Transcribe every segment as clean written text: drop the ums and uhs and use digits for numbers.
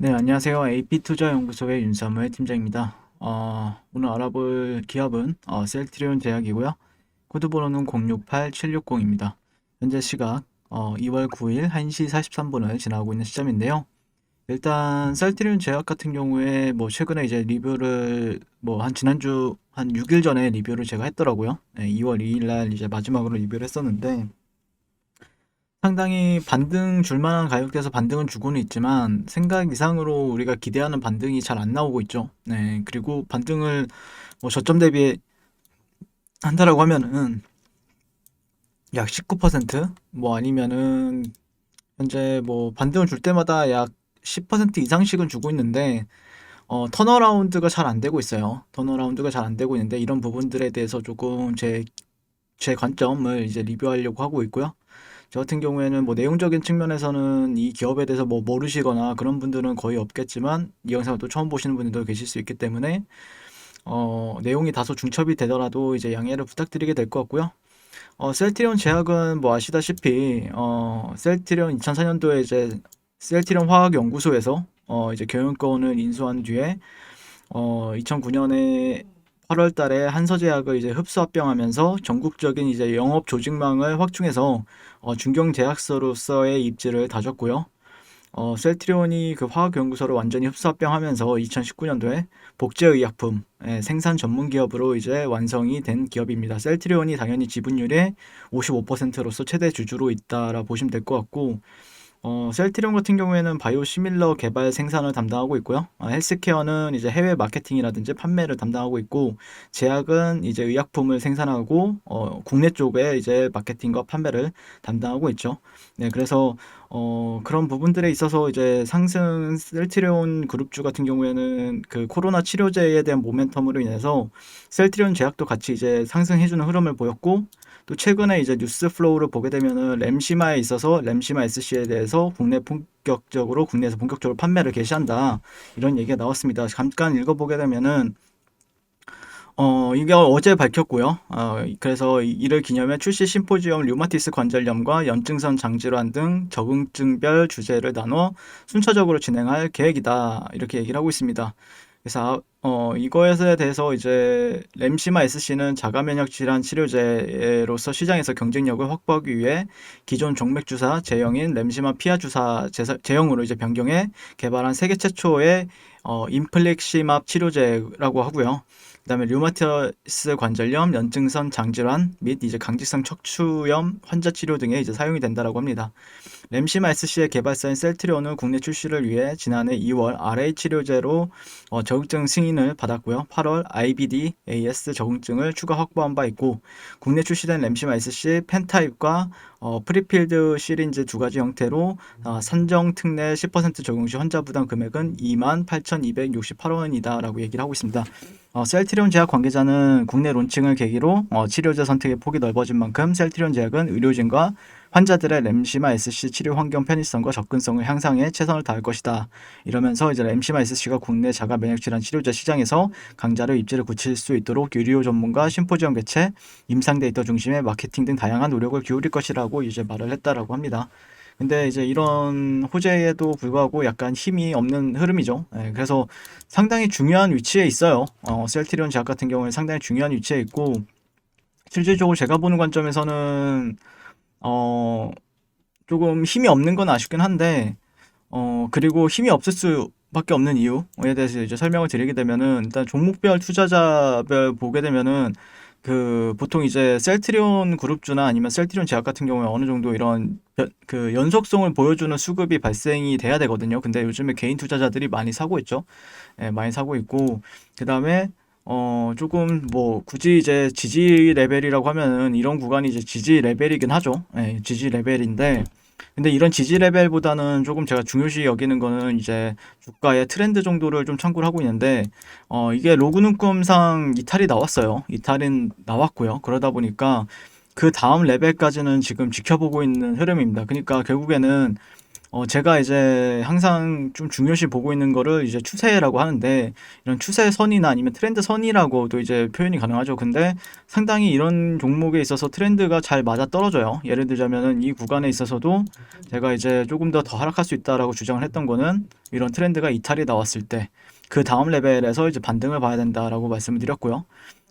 네, 안녕하세요. AP투자연구소의 윤사무의 팀장입니다. 오늘 알아볼 기업은 셀트리온 제약이고요. 코드번호는 068760입니다. 현재 시각 2월 9일 1시 43분을 지나고 있는 시점인데요. 일단 셀트리온 제약 같은 경우에 뭐 최근에 이제 리뷰를 뭐 한 지난주 한 6일 전에 리뷰를 제가 했더라고요. 네, 2월 2일 날 이제 마지막으로 리뷰를 했었는데 상당히 반등 줄 만한 가격대에서 반등은 주고는 있지만 생각 이상으로 우리가 기대하는 반등이 잘 안 나오고 있죠. 네, 그리고 반등을 뭐 저점 대비 한다라고 하면은 약 19%뭐 아니면은 현재 뭐 반등을 줄 때마다 약 10% 이상씩은 주고 있는데 턴어라운드가 잘 안 되고 있어요. 턴어라운드가 잘 안 되고 있는데 이런 부분들에 대해서 조금 제 관점을 이제 리뷰하려고 하고 있고요. 저 같은 경우에는 뭐 내용적인 측면에서는 이 기업에 대해서 뭐 모르시거나 그런 분들은 거의 없겠지만 이 영상을 또 처음 보시는 분들도 계실 수 있기 때문에 내용이 다소 중첩이 되더라도 이제 양해를 부탁드리게 될 것 같고요. 셀트리온 제약은 뭐 아시다시피 셀트리온 2004년도에 이제 셀트리온 화학연구소에서 이제 경영권을 인수한 뒤에 2009년에 8월 달에 한서제약을 이제 흡수합병하면서 전국적인 이제 영업 조직망을 확충해서 중견 제약사로서의 입지를 다졌고요. 셀트리온이 그 화학연구소를 완전히 흡수합병하면서 2019년도에 복제의약품 생산 전문 기업으로 이제 완성이 된 기업입니다. 셀트리온이 당연히 지분율의 55%로서 최대 주주로 있다라 보시면 될 것 같고 셀트리온 같은 경우에는 바이오시밀러 개발 생산을 담당하고 있고요. 헬스케어는 이제 해외 마케팅이라든지 판매를 담당하고 있고, 제약은 이제 의약품을 생산하고, 국내 쪽에 이제 마케팅과 판매를 담당하고 있죠. 네, 그래서 그런 부분들에 있어서 이제 상승 셀트리온 그룹주 같은 경우에는 그 코로나 치료제에 대한 모멘텀으로 인해서 셀트리온 제약도 같이 이제 상승해주는 흐름을 보였고, 또 최근에 이제 뉴스 플로우를 보게 되면은 램시마에 있어서 램시마 SC에 대해서 국내에서 본격적으로 판매를 개시한다 이런 얘기가 나왔습니다. 잠깐 읽어보게 되면은 이게 어제 밝혔고요. 그래서 이를 기념해 출시 심포지엄 류마티스 관절염과 연증선 장질환 등 적응증별 주제를 나눠 순차적으로 진행할 계획이다 이렇게 얘기를 하고 있습니다. 그래서 이거에 대해서 이제 램시마 SC는 자가 면역 질환 치료제로서 시장에서 경쟁력을 확보하기 위해 기존 정맥주사 제형인 램시마 피아 주사 제형으로 이제 변경해 개발한 세계 최초의 인플렉시맙 치료제라고 하고요. 그다음에 류마티스 관절염, 연증선 장질환 및 이제 강직성 척추염 환자 치료 등에 이제 사용이 된다라고 합니다. 램시마 SC의 개발사인 셀트리온은 국내 출시를 위해 지난해 2월 RA 치료제로 적응증 승인을 받았고요. 8월 IBD AS 적응증을 추가 확보한 바 있고 국내 출시된 램시마 SC 펜타입과 프리필드 시린즈 두 가지 형태로 산정 특례 10% 적용 시 환자 부담 금액은 28,268원이다 라고 얘기를 하고 있습니다. 셀트리온 제약 관계자는 국내 론칭을 계기로 치료제 선택의 폭이 넓어진 만큼 셀트리온 제약은 의료진과 환자들의 램시마 SC 치료 환경 편의성과 접근성을 향상해 최선을 다할 것이다. 이러면서 이제 램시마 SC가 국내 자가 면역 질환 치료제 시장에서 강자로 입지를 굳힐 수 있도록 의료 전문가 심포지엄 개최, 임상 데이터 중심의 마케팅 등 다양한 노력을 기울일 것이라고 이제 말을 했다라고 합니다. 근데 이제 이런 호재에도 불구하고 약간 힘이 없는 흐름이죠. 그래서 상당히 중요한 위치에 있어요. 셀트리온 제약 같은 경우에 상당히 중요한 위치에 있고 실질적으로 제가 보는 관점에서는 어, 조금 힘이 없는 건 아쉽긴 한데 그리고 힘이 없을 수밖에 없는 이유에 대해서 이제 설명을 드리게 되면은 일단 종목별 투자자별 보게 되면은 그 보통 이제 셀트리온 그룹주나 아니면 셀트리온 제약 같은 경우에 어느 정도 이런 그 연속성을 보여주는 수급이 발생이 돼야 되거든요. 근데 요즘에 개인 투자자들이 많이 사고 있죠. 많이 사고 있고 그다음에 조금 뭐 굳이 이제 지지 레벨이라고 하면은 이런 구간이 이제 지지 레벨이긴 하죠. 지지 레벨인데 근데 이런 지지 레벨보다는 조금 제가 중요시 여기는 거는 이제 주가의 트렌드 정도를 좀 참고를 하고 있는데 이게 로그 눈금상 이탈이 나왔어요. 이탈은 나왔고요. 그러다 보니까 그 다음 레벨까지는 지금 지켜보고 있는 흐름입니다. 그러니까 결국에는 제가 이제 항상 좀 중요시 보고 있는 거를 이제 추세라고 하는데, 이런 추세선이나 아니면 트렌드선이라고도 이제 표현이 가능하죠. 근데 상당히 이런 종목에 있어서 트렌드가 잘 맞아 떨어져요. 예를 들자면은 이 구간에 있어서도 제가 이제 조금 더 하락할 수 있다라고 주장을 했던 거는 이런 트렌드가 이탈이 나왔을 때 그 다음 레벨에서 이제 반등을 봐야 된다라고 말씀을 드렸고요.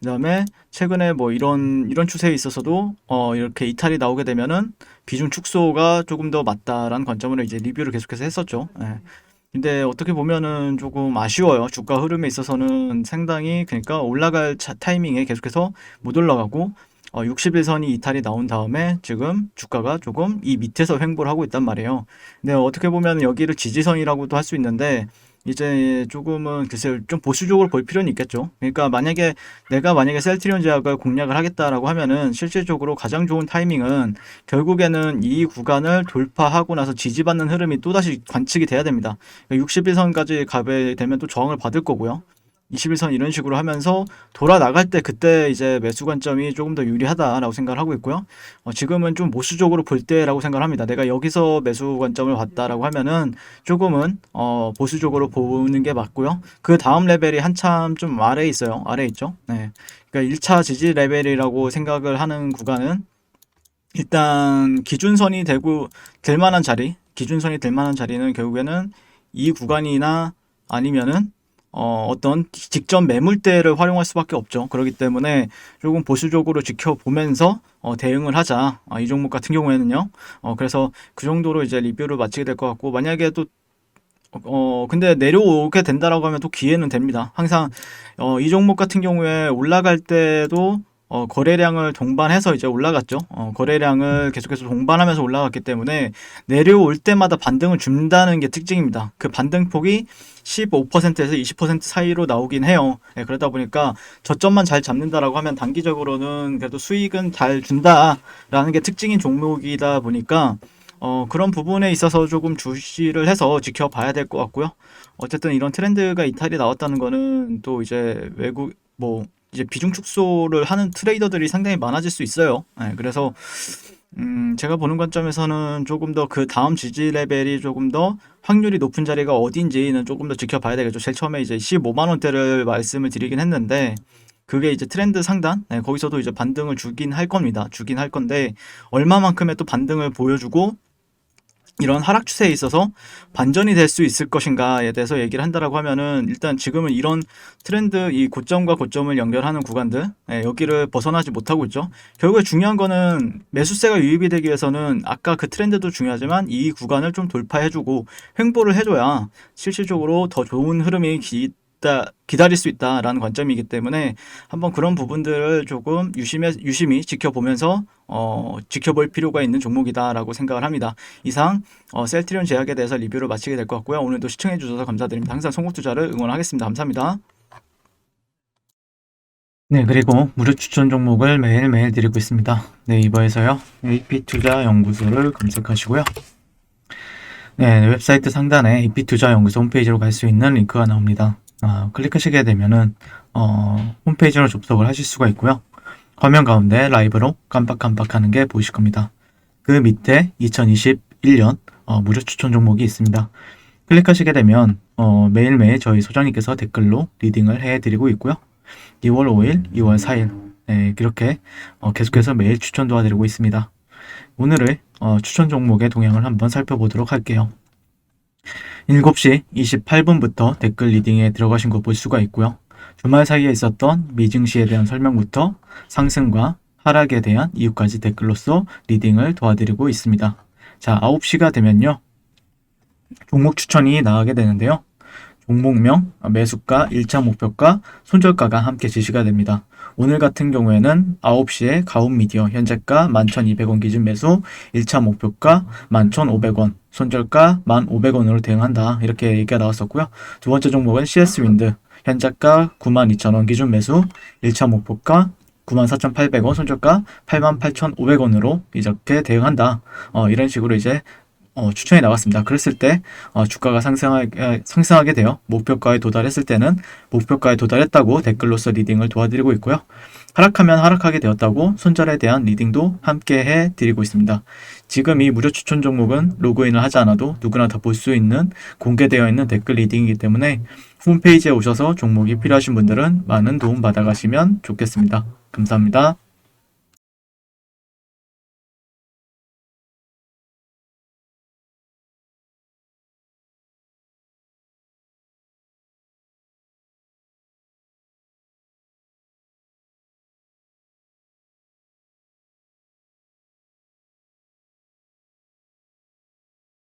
그다음에 최근에 뭐 이런 추세에 있어서도 이렇게 이탈이 나오게 되면은 비중 축소가 조금 더 맞다라는 관점으로 이제 리뷰를 계속해서 했었죠. 예. 근데 어떻게 보면은 조금 아쉬워요. 주가 흐름에 있어서는 상당히 그러니까 올라갈 타이밍에 계속해서 못 올라가고 60일선이 이탈이 나온 다음에 지금 주가가 조금 이 밑에서 횡보를 하고 있단 말이에요. 근데 어떻게 보면 여기를 지지선이라고도 할 수 있는데 이제 조금은 글쎄요 좀 보수적으로 볼 필요는 있겠죠. 그러니까 내가 만약에 셀트리온 제약을 공략을 하겠다라고 하면은 실질적으로 가장 좋은 타이밍은 결국에는 이 구간을 돌파하고 나서 지지받는 흐름이 또다시 관측이 돼야 됩니다. 60일선까지 가게 되면 또 저항을 받을 거고요. 21선 이런 식으로 하면서 돌아 나갈 때 그때 이제 매수 관점이 조금 더 유리하다라고 생각을 하고 있고요. 지금은 좀 보수적으로 볼 때라고 생각을 합니다. 내가 여기서 매수 관점을 봤다라고 하면은 조금은 보수적으로 보는 게 맞고요. 그 다음 레벨이 한참 좀 아래에 있어요. 아래에 있죠. 네. 그러니까 1차 지지 레벨이라고 생각을 하는 구간은 일단 기준선이 될 만한 자리는 결국에는 이 구간이나 아니면은 어떤 직전 매물대를 활용할 수밖에 없죠. 그렇기 때문에 조금 보수적으로 지켜보면서 대응을 하자. 이 종목 같은 경우에는요. 그래서 그 정도로 이제 리뷰를 마치게 될 것 같고, 만약에 또 근데 내려오게 된다라고 하면 또 기회는 됩니다. 항상 이 종목 같은 경우에 올라갈 때도 거래량을 동반해서 이제 올라갔죠. 거래량을 계속해서 동반하면서 올라갔기 때문에 내려올 때마다 반등을 준다는 게 특징입니다. 그 반등폭이 15%에서 20% 사이로 나오긴 해요. 예, 그러다 보니까 저점만 잘 잡는다라고 하면 단기적으로는 그래도 수익은 잘 준다라는 게 특징인 종목이다 보니까 그런 부분에 있어서 조금 주시를 해서 지켜봐야 될 것 같고요. 어쨌든 이런 트렌드가 이탈이 나왔다는 거는 또 이제 외국 뭐 이제 비중 축소를 하는 트레이더들이 상당히 많아질 수 있어요. 네, 그래서 제가 보는 관점에서는 조금 더 그 다음 지지 레벨이 조금 더 확률이 높은 자리가 어딘지는 조금 더 지켜봐야 되겠죠. 제일 처음에 이제 15만 원대를 말씀을 드리긴 했는데 그게 이제 트렌드 상단, 네, 거기서도 이제 반등을 주긴 할 겁니다. 주긴 할 건데 얼마만큼의 또 반등을 보여주고 이런 하락 추세에 있어서 반전이 될 수 있을 것인가에 대해서 얘기를 한다라고 하면은 일단 지금은 이런 트렌드 이 고점과 고점을 연결하는 구간들 여기를 벗어나지 못하고 있죠. 결국에 중요한 거는 매수세가 유입이 되기 위해서는 아까 그 트렌드도 중요하지만 이 구간을 좀 돌파해주고 횡보를 해줘야 실질적으로 더 좋은 흐름이 기다릴 수 있다라는 관점이기 때문에 한번 그런 부분들을 조금 유심히 지켜보면서 지켜볼 필요가 있는 종목이다라고 생각을 합니다. 이상 셀트리온 제약에 대해서 리뷰를 마치게 될 것 같고요. 오늘도 시청해 주셔서 감사드립니다. 항상 송국투자를 응원하겠습니다. 감사합니다. 네, 그리고 무료 추천 종목을 매일매일 드리고 있습니다. 네이버에서요. AP투자연구소를 검색하시고요. 네, 웹사이트 상단에 AP투자연구소 홈페이지로 갈 수 있는 링크가 나옵니다. 클릭하시게 되면은 홈페이지로 접속을 하실 수가 있고요. 화면 가운데 라이브로 깜빡깜빡하는 게 보이실 겁니다. 그 밑에 2021년 무료 추천 종목이 있습니다. 클릭하시게 되면 매일매일 저희 소장님께서 댓글로 리딩을 해드리고 있고요. 2월 5일, 2월 4일 이렇게 계속해서 매일 추천 도와드리고 있습니다. 오늘의 추천 종목의 동향을 한번 살펴보도록 할게요. 7시 28분부터 댓글 리딩에 들어가신 거 볼 수가 있고요. 주말 사이에 있었던 미증시에 대한 설명부터 상승과 하락에 대한 이유까지 댓글로서 리딩을 도와드리고 있습니다. 자, 9시가 되면요. 종목 추천이 나가게 되는데요. 종목명, 매수가, 1차 목표가, 손절가가 함께 지시가 됩니다. 오늘 같은 경우에는 9시에 가온미디어 현재가 11,200원 기준 매수, 1차 목표가 11,500원, 손절가 1,500원으로 대응한다. 이렇게 얘기가 나왔었고요. 두 번째 종목은 CS윈드 현재가 92,000원 기준 매수, 1차 목표가 94,800원, 손절가 88,500원으로 이렇게 대응한다. 이런 식으로 이제 추천이 나왔습니다. 그랬을 때 주가가 상승하게 되어 목표가에 도달했을 때는 목표가에 도달했다고 댓글로서 리딩을 도와드리고 있고요. 하락하면 하락하게 되었다고 손절에 대한 리딩도 함께 해드리고 있습니다. 지금 이 무료 추천 종목은 로그인을 하지 않아도 누구나 다 볼 수 있는 공개되어 있는 댓글 리딩이기 때문에 홈페이지에 오셔서 종목이 필요하신 분들은 많은 도움 받아가시면 좋겠습니다. 감사합니다.